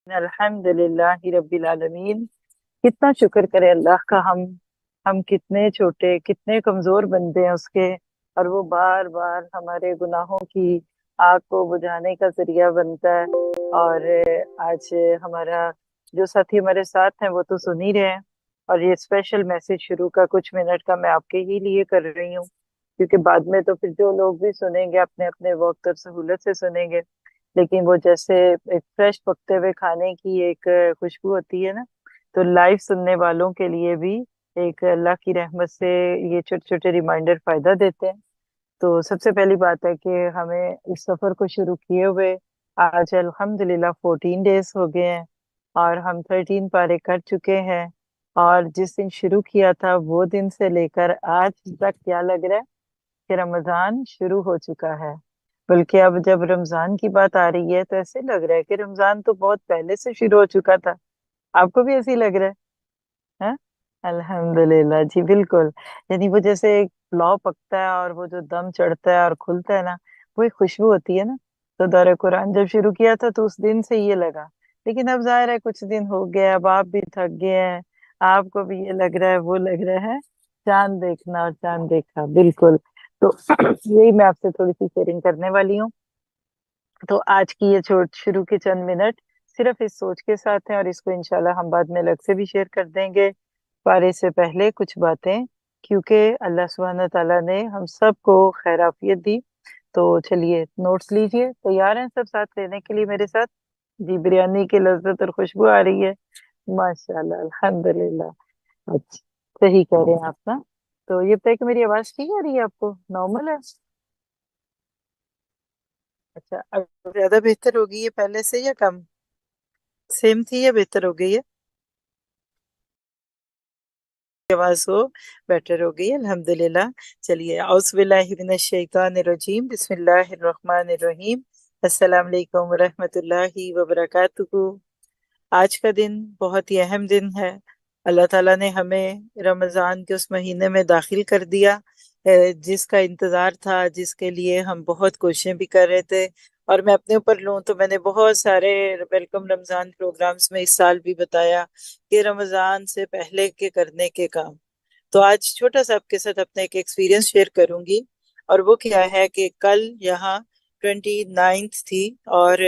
अल्हम्दुलिल्लाह रब्बिल आलमीन। कितना शुक्र करे अल्लाह का। हम कितने छोटे, कितने कमजोर बंदे हैं उसके, और वो बार बार हमारे गुनाहों की आग को बुझाने का जरिया बनता है। और आज हमारा जो साथी हमारे साथ हैं वो तो सुन ही रहे हैं। और ये स्पेशल मैसेज शुरू का कुछ मिनट का मैं आपके ही लिए कर रही हूँ, क्योंकि बाद में तो फिर जो लोग भी सुनेंगे अपने अपने वक्त और सहूलत से सुनेंगे। लेकिन वो जैसे एक फ्रेश पकते हुए खाने की एक खुशबू होती है ना, तो लाइव सुनने वालों के लिए भी एक अल्लाह की रहमत से ये छोटे छोटे रिमाइंडर फायदा देते हैं। तो सबसे पहली बात है कि हमें इस सफर को शुरू किए हुए आज अल्हम्दुलिल्लाह 14 डेज हो गए हैं, और हम 13 पारे कर चुके हैं। और जिस दिन शुरू किया था वो दिन से लेकर आज तक क्या लग रहा है कि रमजान शुरू हो चुका है। बल्कि अब जब रमजान की बात आ रही है तो ऐसे लग रहा है कि रमजान तो बहुत पहले से शुरू हो चुका था। आपको भी ऐसे ही लग रहा है? हाँ, अल्हम्दुलिल्लाह जी, बिल्कुल। यानी वो जैसे एक पुलाव पकता है और वो जो दम चढ़ता है और खुलता है ना, वो एक खुशबू होती है ना। तो दौरे कुरान जब शुरू किया था तो उस दिन से ये लगा। लेकिन अब जाहिर है कुछ दिन हो गया, अब आप भी थक गए हैं, आपको भी ये लग रहा है वो लग रहा है। चांद देखना और चांद देखा, बिल्कुल। तो यही मैं आपसे थोड़ी सी शेयरिंग करने वाली हूँ। तो आज की ये छोट शुरू के चंद मिनट सिर्फ इस सोच के साथ हैं, और इसको इंशाल्लाह हम बाद में अलग से भी शेयर कर देंगे। पर इससे पहले कुछ बातें, क्योंकि अल्लाह सुब्हानहू तआला ने हम सबको खैर आफियत दी। तो चलिए नोट्स लीजिए, तैयार हैं सब साथ लेने के लिए मेरे साथ? जी, बिरयानी की लज्जत और खुशबू आ रही है। माशाल्लाह, अल्हम्दुलिल्लाह। अच्छा, सही कह रहे हैं आप ना। तो ये बताइए कि मेरी आवाज ठीक आ रही है आपको, नॉर्मल है? अच्छा, अब ज्यादा बेहतर हो गई है पहले से या कम? सेम थी या बेहतर हो गई है? आवाज हो बेटर हो गई है, अल्हम्दुलिल्लाह। चलिए, औज़ु बिल्लाहि मिनश शैतानिर रजीम, बिस्मिल्लाहिर रहमानिर रहीम, अस्सलाम वालेकुम व रहमतुल्लाहि व बरकातुहू। आज का दिन बहुत ही अहम दिन है। अल्लाह ताला ने हमें रमज़ान के उस महीने में दाखिल कर दिया जिसका इंतज़ार था, जिसके लिए हम बहुत कोशिशें भी कर रहे थे। और मैं अपने ऊपर लूँ तो मैंने बहुत सारे वेलकम रमज़ान प्रोग्राम्स में इस साल भी बताया कि रमज़ान से पहले के करने के काम। तो आज छोटा सा आपके साथ अपना एक एक्सपीरियंस शेयर करूंगी। और वो क्या है कि कल यहाँ 29th थी, और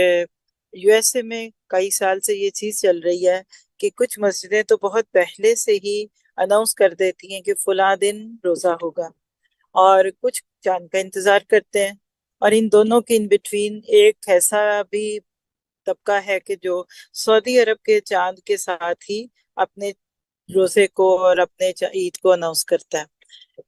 यूएसए में कई साल से ये चीज चल रही है कि कुछ मस्जिदें तो बहुत पहले से ही अनाउंस कर देती हैं कि फला दिन रोजा होगा, और कुछ चांद का इंतजार करते हैं। और इन दोनों के इन बिटवीन एक ऐसा भी तबका है कि जो सऊदी अरब के चांद के साथ ही अपने रोजे को और अपने ईद को अनाउंस करता है।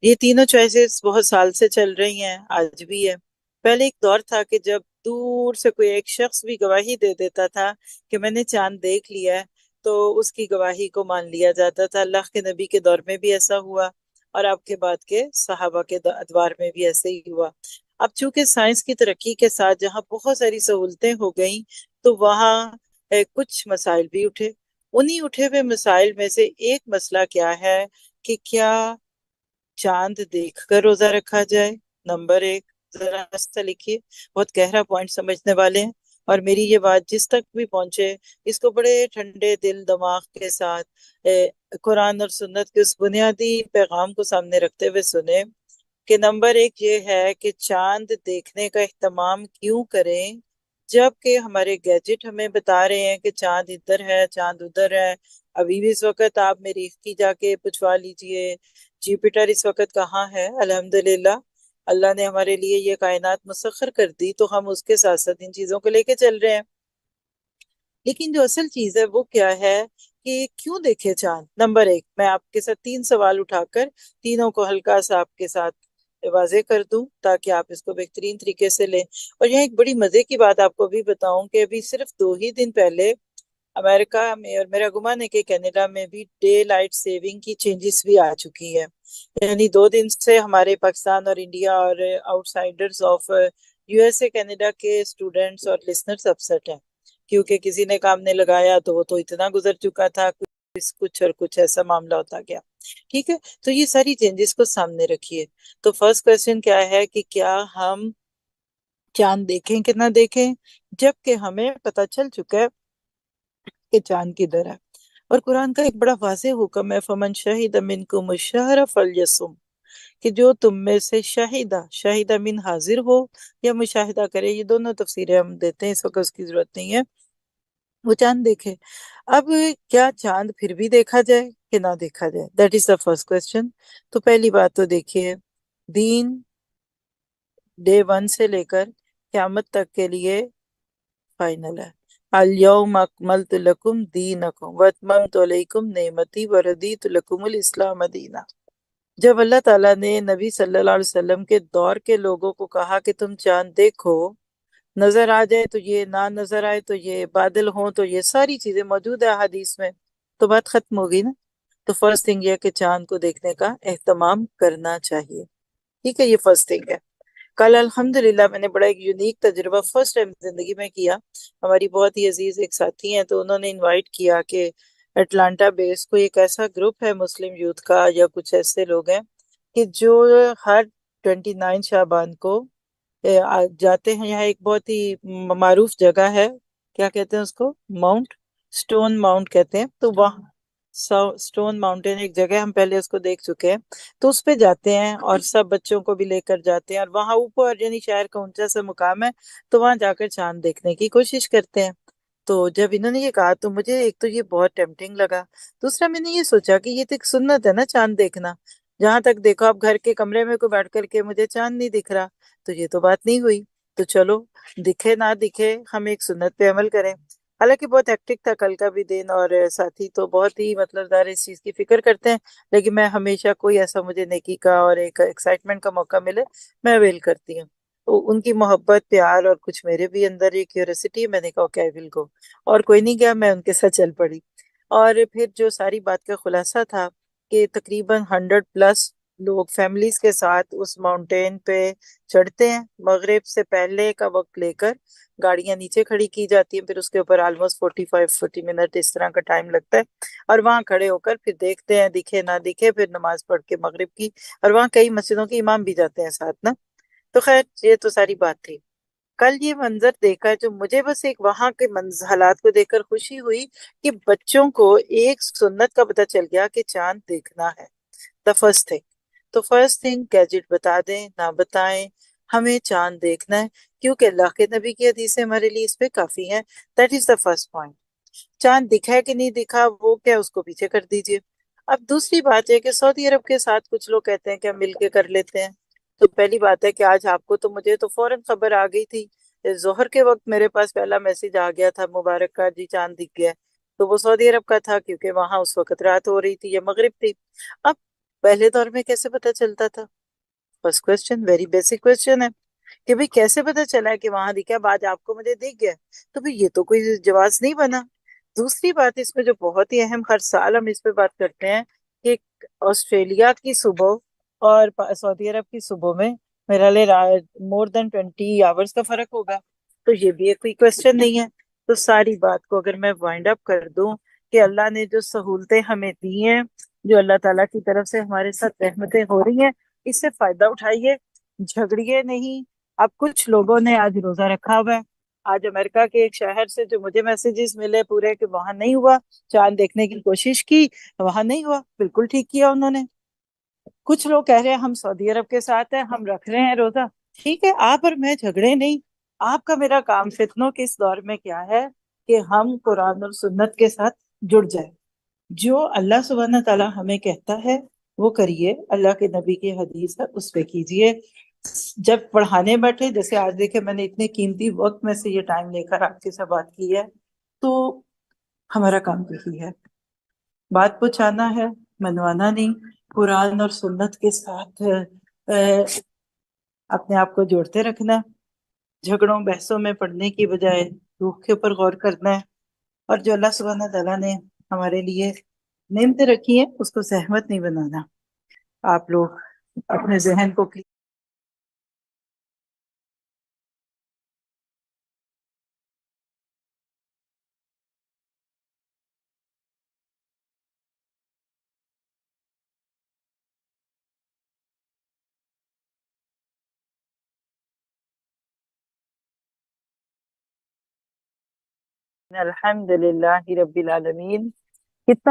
ये तीनों चॉइसेस बहुत साल से चल रही हैं, आज भी है। पहले एक दौर था कि जब दूर से कोई एक शख्स भी गवाही दे देता था कि मैंने चांद देख लिया है, तो उसकी गवाही को मान लिया जाता था। अल्लाह के नबी के दौर में भी ऐसा हुआ, और आपके बाद के सहाबा के अदवार में भी ऐसे ही हुआ। अब चूंकि साइंस की तरक्की के साथ जहाँ बहुत सारी सहूलतें हो गई, तो वहाँ कुछ मसाइल भी उठे। उन्हीं उठे हुए मसाइल में से एक मसला क्या है कि क्या चांद देखकर रोजा रखा जाए? नंबर एक, जरा सा लिखिए, बहुत गहरा पॉइंट समझने वाले हैं। और मेरी ये बात जिस तक भी पहुंचे, इसको बड़े ठंडे दिल दिमाग के साथ कुरान और सुन्नत के उस बुनियादी पैगाम को सामने रखते हुए सुने कि नंबर एक ये है कि चांद देखने का एहतमाम क्यों करें जबकि हमारे गैजेट हमें बता रहे हैं कि चांद इधर है, चांद उधर है। अभी भी इस वक्त आप मरीख की जाके पूछवा लीजिए जुपिटर इस वक्त कहाँ है। अल्हम्दुलिल्लाह, अल्लाह ने हमारे लिए ये कायनात मुसख्खर कर दी, तो हम उसके साथ साथ इन चीजों को लेके चल रहे हैं। लेकिन जो असल चीज है वो क्या है कि क्यों देखे चांद? नंबर एक, मैं आपके साथ तीन सवाल उठाकर तीनों को हल्का सा आपके साथ वाजे कर दूं ताकि आप इसको बेहतरीन तरीके से लें। और यहाँ एक बड़ी मजे की बात आपको भी बताऊं कि अभी सिर्फ 2 ही दिन पहले अमेरिका में, और मेरा गुमान है कि कनाडा में भी, डे लाइट सेविंग की चेंजेस भी आ चुकी है। यानी 2 दिन से हमारे पाकिस्तान और इंडिया और आउटसाइडर्स ऑफ यूएसए कनाडा के स्टूडेंट्स और लिसनर्स अपसेट हैं, क्योंकि किसी ने काम नहीं लगाया तो वो तो इतना गुजर चुका था, कुछ और कुछ ऐसा मामला होता गया। ठीक है, तो ये सारी चेंजेस को सामने रखिए। तो फर्स्ट क्वेश्चन क्या है कि क्या हम चांद देखें कि ना देखें, जबकि हमें पता चल चुका है کہ چاند کدھر ہے۔ اور قرآن کا ایک بڑا واضح حکم ہے، فمن شہید منکم الشہر فلیصم، کہ جو تم میں سے شاہدہ من حاضر ہو یا مشاہدہ کرے، یہ دونوں تفسیریں ہم دیتے ہیں، اس وقت اس کی ضرورت نہیں ہے، وہ چاند دیکھے۔ اب کیا چاند پھر بھی دیکھا جائے کہ نہ دیکھا جائے؟ That is the first question. تو پہلی بات تو دیکھیے، دین ڈے 1 سے لے کر قیامت تک کے لیے فائنل ہے۔ الیوم اکملت لکم دینکم واتممت علیکم نعمتی وردیت لکم الاسلام دینا۔ جب اللہ تعالیٰ نے نبی صلی اللہ علیہ وسلم کے دور کے لوگوں کو کہا کہ تم چاند دیکھو، نظر آ جائے تو یہ، نہ نظر آئے تو یہ، بادل ہوں تو یہ، ساری چیزیں موجود ہے حدیث میں، تو بات ختم ہو گئی نا۔ تو فرسٹ تھنگ یہ ہے کہ چاند کو دیکھنے کا اہتمام کرنا چاہیے، ٹھیک ہے، یہ فرسٹ تھنگ ہے۔ کل الحمدللہ میں نے بڑا ایک یونیک تجربہ فرسٹ ٹائم زندگی میں کیا۔ ہماری بہت ہی عزیز ایک ساتھی ہیں، تو انہوں نے انوائٹ کیا کہ اٹلانٹا بیس کوئی ایک ایسا گروپ ہے مسلم یوتھ کا، یا کچھ ایسے لوگ ہیں کہ جو ہر 29 شعبان کو جاتے ہیں۔ یہاں ایک بہت ہی معروف جگہ ہے، کیا کہتے ہیں اس کو، ماؤنٹ سٹون ماؤنٹ کہتے ہیں، تو وہاں سٹون ماؤنٹین ایک جگہ ہے، ہم پہلے اس کو دیکھ چکے ہیں، تو اس پہ جاتے ہیں اور سب بچوں کو بھی لے کر جاتے ہیں، اور وہاں اوپر یعنی شہر کا اونچا سا مقام ہے، تو وہاں جا کر چاند دیکھنے کی کوشش کرتے ہیں۔ تو جب انہوں نے یہ کہا تو مجھے ایک تو یہ بہت ٹیمپٹنگ لگا، دوسرا میں نے یہ سوچا کہ یہ تو ایک سنت ہے نا چاند دیکھنا، جہاں تک دیکھو آپ گھر کے کمرے میں کو بیٹھ کر کے مجھے چاند نہیں دکھ رہا، تو یہ تو بات نہیں ہوئی، تو چلو دکھے نہ دکھے ہم ایک سنت پہ عمل کریں۔ حالانکہ بہت ہیکٹک تھا کل کا بھی دن، اور ساتھی تو بہت ہی مطلب دار اس چیز کی فکر کرتے ہیں، لیکن میں ہمیشہ کوئی ایسا مجھے نیکی کا اور ایک ایکسائٹمنٹ کا موقع ملے میں اویل کرتی ہوں۔ تو ان کی محبت، پیار، اور کچھ میرے بھی اندر یہ کیوریسٹی، میں نے کہا اوکے آئی ول گو، اور کوئی نہیں گیا، میں ان کے ساتھ چل پڑی۔ اور پھر جو ساری بات کا خلاصہ تھا کہ تقریباً 100+ لوگ فیملیز کے ساتھ اس ماؤنٹین پہ چڑھتے ہیں، مغرب سے پہلے کا وقت لے کر گاڑیاں نیچے کھڑی کی جاتی ہیں، پھر اس کے اوپر آلموسٹ 45 منٹ اس طرح کا ٹائم لگتا ہے، اور وہاں کھڑے ہو کر پھر دیکھتے ہیں، دکھے نہ دکھے، پھر نماز پڑھ کے مغرب کی، اور وہاں کئی مسجدوں کے امام بھی جاتے ہیں ساتھ نا۔ تو خیر یہ تو ساری بات تھی۔ کل یہ منظر دیکھا جو مجھے بس ایک وہاں کے حالات کو دیکھ کر خوشی ہوئی کہ بچوں کو ایک سنت کا پتہ چل گیا کہ چاند دیکھنا ہے، دا فرسٹ تھنگ۔ تو فرسٹ تھنگ گیجٹ بتا دیں نہ بتائیں، ہمیں چاند دیکھنا ہے، کیونکہ اللہ کے نبی کی حدیثیں ہمارے لیے اس پہ کافی ہیں۔ That is the first point. چاند دکھا ہے کہ نہیں دکھا وہ کیا، اس کو پیچھے کر دیجئے۔ اب دوسری بات ہے کہ سعودی عرب کے ساتھ کچھ لوگ کہتے ہیں کہ ہم مل کے کر لیتے ہیں۔ تو پہلی بات ہے کہ آج آپ کو تو، مجھے تو فوراً خبر آ گئی تھی، ظہر کے وقت میرے پاس پہلا میسج آ گیا تھا مبارک کا، جی چاند دکھ گیا ہے۔ تو وہ سعودی عرب کا تھا، کیونکہ وہاں اس وقت رات ہو رہی تھی یا مغرب تھی۔ اب پہلے دور میں کیسے پتہ چلتا تھا؟ First question, very basic question ہے کہ بھئی کیسے پتہ چلا ہے کہ وہاں دکھا، اب آج آپ کو مجھے دکھ گیا، تو بھئی یہ تو کوئی جواز نہیں بنا۔ دوسری بات اس میں جو بہت ہی اہم، ہر سال ہم اس پہ بات کرتے ہیں کہ آسٹریلیا کی صبح اور سعودی عرب کی صبح میں میرا لے مور دین 20 آورس کا فرق ہوگا، تو یہ بھی ایک کوئی کوشچن نہیں ہے۔ تو ساری بات کو اگر میں وائنڈ اپ کر دوں کہ اللہ نے جو سہولتیں ہمیں دی ہیں، جو اللہ تعالیٰ کی طرف سے ہمارے ساتھ رحمتیں ہو رہی ہیں، اس سے فائدہ اٹھائیے، جھگڑیے نہیں۔ اب کچھ لوگوں نے آج روزہ رکھا ہوا ہے، آج امریکہ کے ایک شہر سے جو مجھے میسیجز ملے پورے کہ وہاں نہیں ہوا، چاند دیکھنے کی کوشش کی، وہاں نہیں ہوا، بالکل ٹھیک کیا انہوں نے۔ کچھ لوگ کہہ رہے ہیں ہم سعودی عرب کے ساتھ ہیں، ہم رکھ رہے ہیں روزہ، ٹھیک ہے، آپ اور میں جھگڑے نہیں۔ آپ کا میرا کام فتنوں کے اس دور میں کیا ہے کہ ہم قرآن اور سنت کے ساتھ جڑ جائیں، جو اللہ سبحانہ تعالیٰ ہمیں کہتا ہے وہ کریے، اللہ کے نبی کی حدیث ہے اس پہ کیجئے۔ جب پڑھانے بیٹھے، جیسے آج دیکھیں میں نے اتنے قیمتی وقت میں سے یہ ٹائم لے کر آپ کے ساتھ بات کی ہے، تو ہمارا کام یہی ہے، بات پہنچانا ہے، منوانا نہیں، قرآن اور سنت کے ساتھ اپنے آپ کو جوڑتے رکھنا ہے، جھگڑوں بحثوں میں پڑھنے کی بجائے روح کے اوپر غور کرنا ہے، اور جو اللہ سبحانہ تعالیٰ نے ہمارے لیے نعمتیں رکھی ہیں اس کو زحمت نہیں بنانا۔ آپ لوگ اپنے ذہن کو الحمد للہ رب العالمین. کتنا